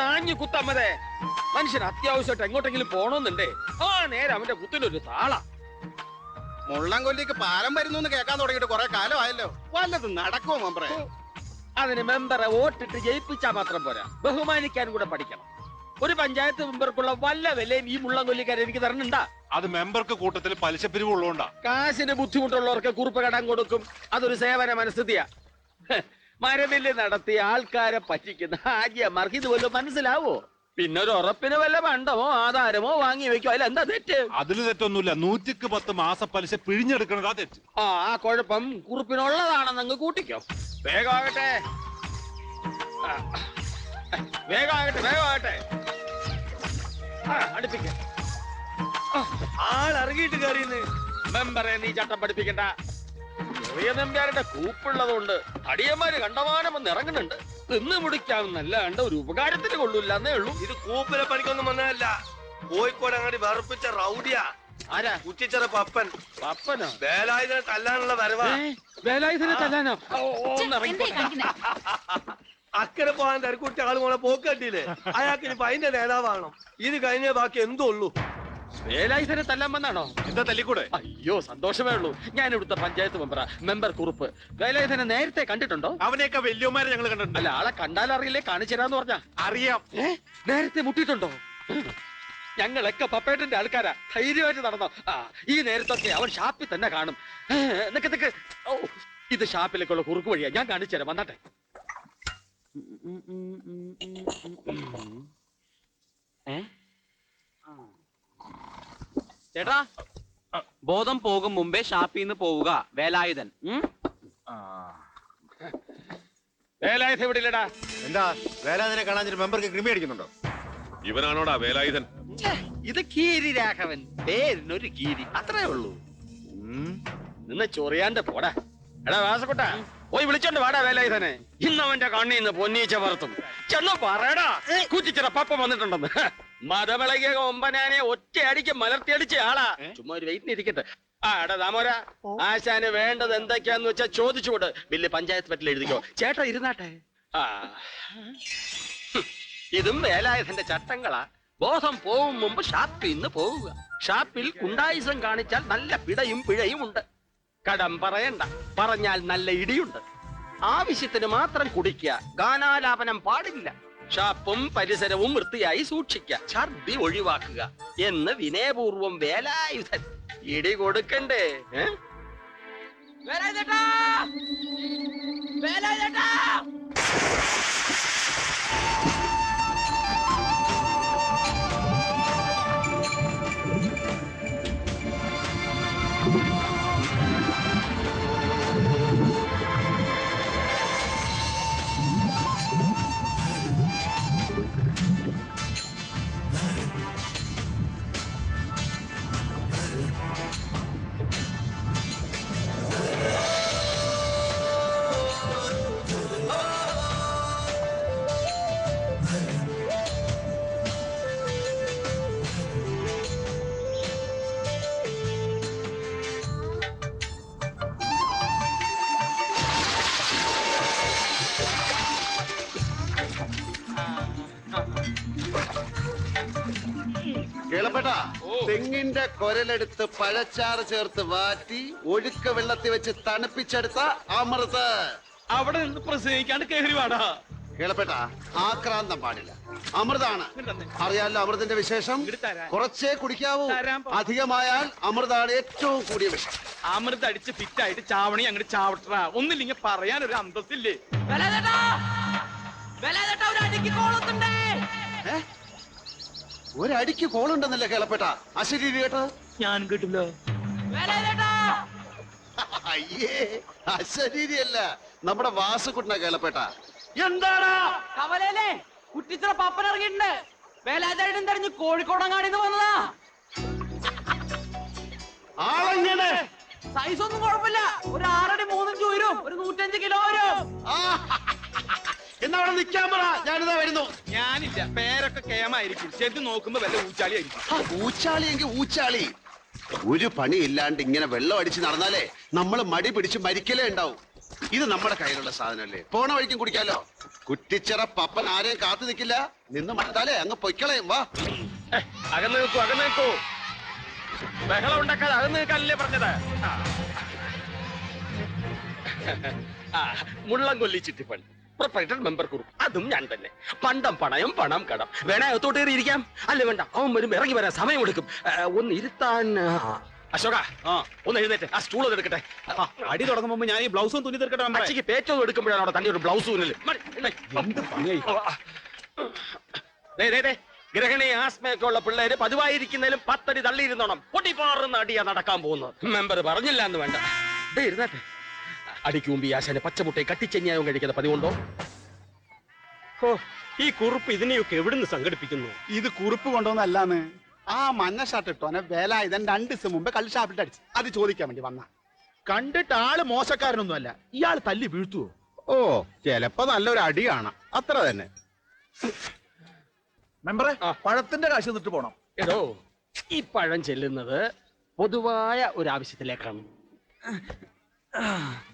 ആഞ്ഞു കുത്തമ്മതേ. മനുഷ്യൻ അത്യാവശ്യമായിട്ട് എങ്ങോട്ടെങ്കിലും പോണോന്നുണ്ടേ ആ നേരെ അവന്റെ കുത്തിനൊരു താള. മുള്ളംകൊല്ലിക്ക് പാലം വരുന്നു കേൾക്കാൻ തുടങ്ങിയിട്ട് കുറെ കാലമായല്ലോ. വല്ലതും നടക്കുമോ മെമ്പറെ? അതിന് മെമ്പറെ വോട്ടിട്ട് ജയിപ്പിച്ചാൽ മാത്രം പോരാ, ബഹുമാനിക്കാൻ കൂടെ പഠിക്കണം. ഒരു പഞ്ചായത്ത് മെമ്പർക്കുള്ള വല്ല വിലയും ഈ മുള്ളംകൊല്ലിക്കാരെ എനിക്ക് തരണുണ്ടാ? അത് മെമ്പർക്ക് കൂട്ടത്തിൽ പലിശ പിരിവുള്ളതുകൊണ്ടാ. കാശിന് ബുദ്ധിമുട്ടുള്ളവർക്ക് കുറിപ്പ് കടം കൊടുക്കും, അതൊരു സേവന മനസ്ഥിതിയാ. മരമില്ല് നടത്തി ആൾക്കാരെ പറ്റിക്കുന്ന ആര്യമാർക്ക് ഇത് വല്ലതും മനസ്സിലാവോ? പിന്നെ ഒരു ഉറപ്പിന് വല്ല പണ്ടമോ ആധാരമോ വാങ്ങി വെക്കോ, അതിൽ എന്താ തെറ്റ്? അതില് തെറ്റൊന്നുമില്ല. 110 മാസ പലിശ പിഴിഞ്ഞെടുക്കണതാ തെറ്റ്. ആ കുഴപ്പം കുറിപ്പിനുള്ളതാണെന്ന് അങ്ങ് കൂട്ടിക്കോ. വേഗമാകട്ടെ വേഗമാകട്ടെ വേഗമാകട്ടെ. അടുപ്പിക്ക. ആളിറങ്ങിയിട്ട് കയറിയെന്ന്. മെമ്പറെ നീ ചട്ടം പഠിപ്പിക്കണ്ട. ചെറിയ നമ്പ്യാരുടെ കൂപ്പുള്ളതുകൊണ്ട് അടിയന്മാര് കണ്ടമാനം വന്ന് ഇറങ്ങുന്നുണ്ട്. തിന്ന് മുടിക്കാവുന്നല്ലാണ്ട് ഒരു ഉപകാരത്തിന് കൊള്ളൂല്ല എന്നേ ഉള്ളൂ. ഇത് കൂപ്പിലെ പണിക്കൊന്നും വന്നതല്ല. കോഴിക്കോട് അങ്ങോട്ട് വെറുപ്പിച്ച റൗഡിയാ. ആരാ? കുറ്റിച്ചെറ പപ്പൻ. പപ്പനോ? വേലായുധനെ തല്ലാനുള്ള വരവാ. വേലായുധനെ തല്ലാനോ? അക്കരെ പോകാൻ തിരക്കുട്ടി ആള് മോളെ പോക്കട്ടില്ലേ, അയാൾക്ക് ഇനിയിപ്പോ അതിന്റെ നേതാവാകണം. ഇത് കഴിഞ്ഞേ ബാക്കി എന്തോ ഉള്ളൂ. വേലായുധനെ തല്ലാൻ വന്നാണോ? എന്താ തല്ലിക്കൂടെ? അയ്യോ സന്തോഷമേ ഉള്ളൂ. ഞാൻ ഇവിടുത്തെ പഞ്ചായത്ത് മെമ്പറാ, മെമ്പർ കുറുപ്പ്. വേലായുധനെ നേരത്തെ കണ്ടിട്ടുണ്ടോ? അവനെയൊക്കെ വലിയമാരെ ഞങ്ങൾ കണ്ടിട്ടുണ്ട്. അല്ല, ആളെ കണ്ടാലറിയില്ലേ, കാണിച്ചു തരാന്ന് പറഞ്ഞാ അറിയാം. നേരത്തെ മുട്ടിയിട്ടുണ്ടോ? ഞങ്ങളൊക്കെ പപ്പേട്ടന്റെ ആൾക്കാരാ, ധൈര്യമായിട്ട് നടന്നോ. ഈ നേരത്തൊക്കെ അവൻ ഷാപ്പിൽ തന്നെ കാണും. നിക്ക്. ഓ, ഇത് ഷാപ്പിലേക്കുള്ള കുറുക്ക് വഴിയാ, ഞാൻ കാണിച്ചു തരാം, വന്നാട്ടെ. ചേട്ടാ, ബോധം പോകും മുമ്പേ ഷാപ്പിൽ നിന്ന് പോവുക. വേലായുധൻ. വേലായുധൻ ഇവിടെ ഇല്ലടാ. എന്താ വേലായുധനെ കാണാൻ മെമ്പർക്ക് ക്രിമി അടിക്കുന്നുണ്ടോ? ഇവനാണോടാ വേലായുധൻ? ഇത് കീരി രാഘവൻ, പേരിനൊരു കീരി, അത്രേ ഉള്ളൂ. നിന്ന് ചൊറിയാണ്ട് പോടാ. എടാ വാസക്കുട്ട, പോയി വിളിച്ചോണ്ട് വാടാ വേലായുധനെ. ഇന്നവന്റെ കണ്ണീന്ന് പൊന്നീച്ച പറത്തും. ചെന്ന് പറയടാ കുറ്റിച്ചിറ പപ്പ വന്നിട്ടുണ്ടെന്ന്. മതവിളകിയ കൊമ്പനാനെ ഒറ്റയടിക്ക് മലർത്തിയടിച്ച ആളാ. ചുമ്മാ ഒരു വെയിറ്റിന് ഇരിക്കട്ടെ. എടാ ദാമോര, ആശാന് വേണ്ടത് എന്തൊക്കെയാന്ന് വെച്ചാ ചോദിച്ചുകൂട്. ബില്ല് പഞ്ചായത്ത് പറ്റിൽ എഴുതിക്കോ. ചേട്ടാ ഇരുന്നാട്ടെ. ഇതും വേലായുധന്റെ ചട്ടങ്ങളാ. ബോധം പോവും മുമ്പ് ഷാപ്പിൽ നിന്ന് പോവുക. ഷാപ്പിൽ കുണ്ടായിസം കാണിച്ചാൽ നല്ല പിടയും പിഴയും ഉണ്ട്. കടം പറയണ്ട, പറഞ്ഞാൽ നല്ല ഇടിയുണ്ട്. ആവശ്യത്തിന് മാത്രം കുടിക്കുക, ഗാനാലാപനം പാടില്ല. ഷാപ്പും പരിസരവും വൃത്തിയായി സൂക്ഷിക്കുക, ഛർദി ഒഴിവാക്കുക എന്ന് വിനയപൂർവം വേലായുധൻ. ഇടി കൊടുക്കണ്ടേ? വേലായുധേട്ടാ! വേലായുധേട്ടാ! കേളപ്പെട്ട തെങ്ങിന്റെ കൊരലെടുത്ത് പഴച്ചാറ് ചേർത്ത് വാറ്റി ഒഴുക്ക വെള്ളത്തിൽ വെച്ച് തണുപ്പിച്ചെടുത്ത അമൃത്. അവിടെ നിന്ന് പ്രസംഗിക്കാണ്ട് കയറി വാടാ. കേളപ്പെട്ട ആക്രാന്തം പാടില്ല, അമൃതാണ്. അറിയാലോ അമൃതിന്റെ വിശേഷം. കുറച്ചേ കുടിക്കാവൂ, അധികമായാൽ അമൃതാണ് ഏറ്റവും കൂടിയ വിഷം. അമൃത് അടിച്ച് ഫിറ്റായിട്ട് ചാവണി അങ്ങോട്ട് ചാവട്ട. ഒന്നില്ലെങ്കിൽ പറയാനൊരു അന്തസ്സില്ലേ? ഒരടിക്ക് കോളുണ്ടെന്നല്ലേ കേളപ്പെട്ട? അശരീരി കേട്ടോ? ഞാൻ കേട്ടില്ലോ. അയ്യേ, അശരീരിയല്ല, നമ്മുടെ വാസുകുട്ടന കേളപ്പെട്ട. എന്താടാ കവലയിലെ കുറ്റിച്ചിറ പപ്പൻ ഇറങ്ങിയിട്ടുണ്ട്. വേലായുധൻ തെരഞ്ഞ് കോഴിക്കോടങ്ങാടിന്ന് വന്നതാ. ആളെങ്ങനെ? സൈസ് ഒന്നും കുഴപ്പമില്ല. ഒരു 6 അടി 3 ഇഞ്ച് ഉയരും, ഒരു 105 കിലോ വരും. എന്നാ അവിടെ നിൽക്കാൻ പറ, ഞാനിതാ വരുന്നു. ഞാനില്ല, പേരൊക്കെ കേമായിരിക്കും. ചെന്ന് നോക്കുമ്പോ വല്ല ഊച്ചാളി ആയിരിക്കും. ഊച്ചാളി എങ്കിൽ ഊച്ചാളി. ഒരു പണി ഇല്ലാണ്ട് ഇങ്ങനെ വെള്ളം അടിച്ച് നടന്നാലേ നമ്മൾ മടി പിടിച്ച് മരിക്കലേ ഉണ്ടാവും. ഇത് നമ്മുടെ കയ്യിലുള്ള സാധനമല്ലേ, പോണ വഴിക്കും കുടിക്കാലോ. കുറ്റിച്ചിറ പപ്പൻ ആരെയും കാത്തു നിൽക്കില്ല. നിന്ന് മണ്ടാലേ അങ്ങ് പൊയ്ക്കളയും. വാ. അകന്ന് നിൽക്കൂ. ബഹളം ഉണ്ടാക്കാതെ അകന്ന് നിൽക്കാനല്ലേ പറഞ്ഞത്. മുള്ളം കൊല്ലി ചിട്ടിപ്പണ്ട് പ്രൊപ്പറേറ്റർ മെമ്പർ കുറുപ്പ്, അതും ഞാൻ തന്നെ. പണ്ടം പണയം പണം കടം. വേണേ അകത്തോട്ട് കയറിയിരിക്കാം. അല്ല വേണ്ട, അവൻ വരും, ഇറങ്ങി വരാൻ സമയമെടുക്കും. ഒന്ന് ഇരുത്താൻ. അശോക, ഒന്ന് എഴുന്നേറ്റ് ആ സ്റ്റൂൾ എടുക്കട്ടെ. അടി തുടങ്ങുമ്പോ ഞാൻ ഈ ബ്ലൗസും തുന്നി തീർക്കട്ടെ. അച്ഛക്ക് പേറ്റോ എടുക്കുമ്പോഴാണ് അവിടെ തന്നെ ഒരു ബ്ലൗസ് തുന്നല്. ഗ്രഹണി ആസ്മയൊക്കെ ഉള്ള പിള്ളേര് പതിവായിരിക്കുന്നതിലും 10 അടി തള്ളിയിരുന്നോണം. പൊട്ടിപ്പാറുന്ന അടിയാ നടക്കാൻ പോകുന്നത്. മെമ്പർ പറഞ്ഞില്ല എന്ന് വേണ്ട. ഇരുന്നേട്ടെ. അടിക്കുമ്പി ആശാന് പച്ചമുട്ടയെ കട്ടിച്ചെഞ്ഞായും കഴിക്കുന്ന പതിവുണ്ടോ? ഈ കുറുപ്പ് ഇതിനെയൊക്കെ എവിടുന്ന് സംഘടിപ്പിക്കുന്നു? ഇത് കുറിപ്പ് കൊണ്ടുവന്നല്ലാന്ന്. ആ മഞ്ഞ ഷർട്ട് ഇട്ടോനെ വേല ഇതൻ 2 ദിവസം മുമ്പ് കള്ള് ഷാപ്പിട്ട് അടിച്ചു. അത് ചോദിക്കാൻ വേണ്ടി വന്ന. കണ്ടിട്ട് ആള് മോശക്കാരനൊന്നും അല്ല. ഇയാൾ തല്ലി വീഴ്ത്തുവോ? ഓ, ചിലപ്പോ നല്ലൊരു അടി കാണാം, അത്ര തന്നെ. മെമ്പറെ, പഴത്തിന്റെ കാശ് തന്നിട്ട് പോണം. എടോ, ഈ പഴം ചെല്ലുന്നത് പൊതുവായ ഒരു ആവശ്യത്തിലേക്കാണ്.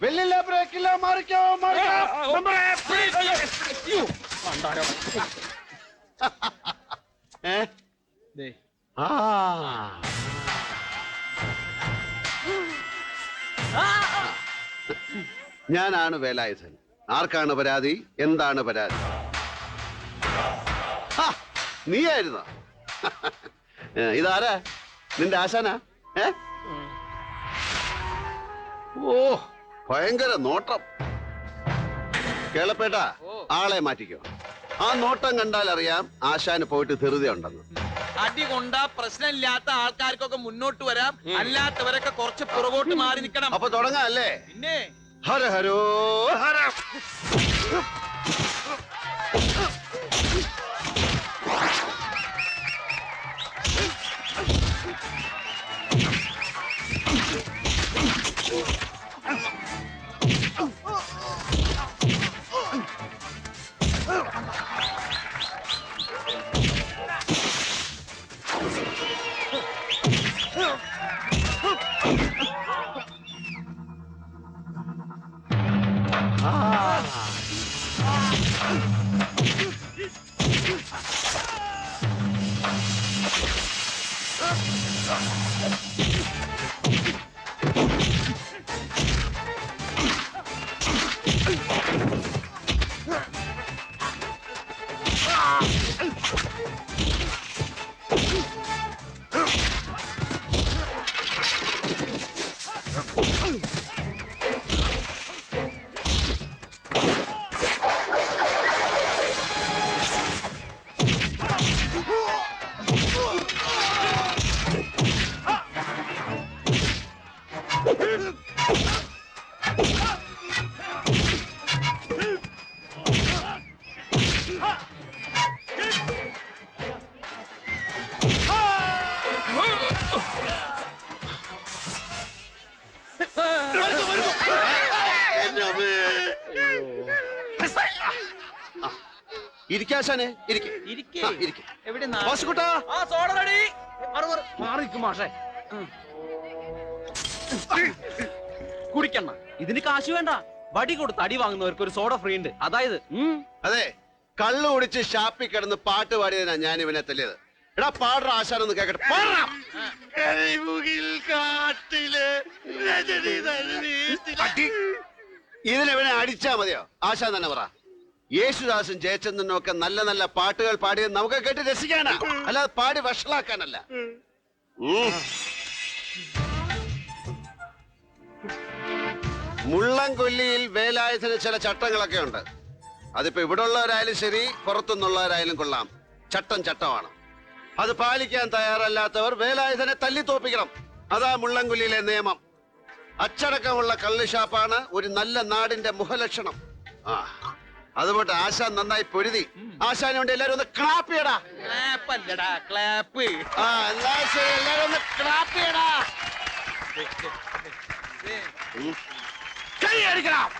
വെല്ലില്ല, ബ്രേക്കില്ല, മാറിക്കോ, ഞാനാണ് വേലായുധൻ. ആർക്കാണ് പരാതി? എന്താണ് പരാതി? നീയായിരുന്നോ? ഇതാരാ? നിന്റെ ആശാനാ? ഓ, ഭയങ്കര നോട്ടം. കേളപ്പേട്ട, ആളെ മാറ്റിക്കോ. ആ നോട്ടം കണ്ടാൽ അറിയാം ആശാന് പോയിട്ട് ധൃതി ഉണ്ടെന്ന്. അടി കൊണ്ടാ പ്രശ്നമില്ലാത്ത ആൾക്കാർക്കൊക്കെ മുന്നോട്ട് വരാം, അല്ലാത്തവരൊക്കെ കുറച്ച് പുറകോട്ട് മാറി നിൽക്കണം. അപ്പൊ തുടങ്ങാം അല്ലേ? പിന്നെ ഹര ഹരോ ഹര. ഇരിക്കാശാനെ, കുടിക്കണ്ട. ഇതിന് കാശ് വേണ്ട. വടി കൊടുത്ത് അടി വാങ്ങുന്നവർക്ക് ഒരു സോഡ ഫ്രീ ഉണ്ട്. അതായത് അതെ, കള്ളു കുടിച്ച് ഷാപ്പിൽ കിടന്ന് പാട്ട് പാടിയതിനാ ഞാൻ ഇവനെ തല്ലിയത്. എടാ, പാടുற ആശാനൊന്ന് കേക്കട്ടെ. ഇതിനെവനെ അടിച്ചാ മതിയോ? ആശാൻ തന്നെ പറ. യേശുദാസും ജയചന്ദ്രനും ഒക്കെ നല്ല നല്ല പാട്ടുകൾ പാടിയത് നമുക്ക് കേട്ട് രസിക്കാനാ, അല്ലാതെ പാടി വഷളാക്കാനല്ല. മുള്ളംകൊല്ലിയിൽ വേലായുധന് ചില ചട്ടങ്ങളൊക്കെ ഉണ്ട്. അതിപ്പോ ഇവിടെ ഉള്ളവരായാലും ശരി, പുറത്തുനിന്നുള്ളവരായാലും കൊള്ളാം. ചട്ടം ചട്ടമാണ്. അത് പാലിക്കാൻ തയ്യാറല്ലാത്തവർ വേലായുധനെ തല്ലിത്തോപ്പിക്കണം. അതാ മുള്ളംകൊല്ലിയിലെ നിയമം. അച്ചടക്കമുള്ള കള്ളുഷാപ്പാണ് ഒരു നല്ല നാടിന്റെ മുഖലക്ഷണം. അതുകൊണ്ട് ആശാൻ നന്നായി പൊരുതി. ആശാന് വേണ്ടി എല്ലാരും ഒന്ന് ക്ലാപ്പ് ചെയ്യടാ. ക്ലാപ്പ്. എല്ലാരും ഒന്ന് ക്ലാപ്പ് ചെയ്യടാ. കൈ അടിക്കണം.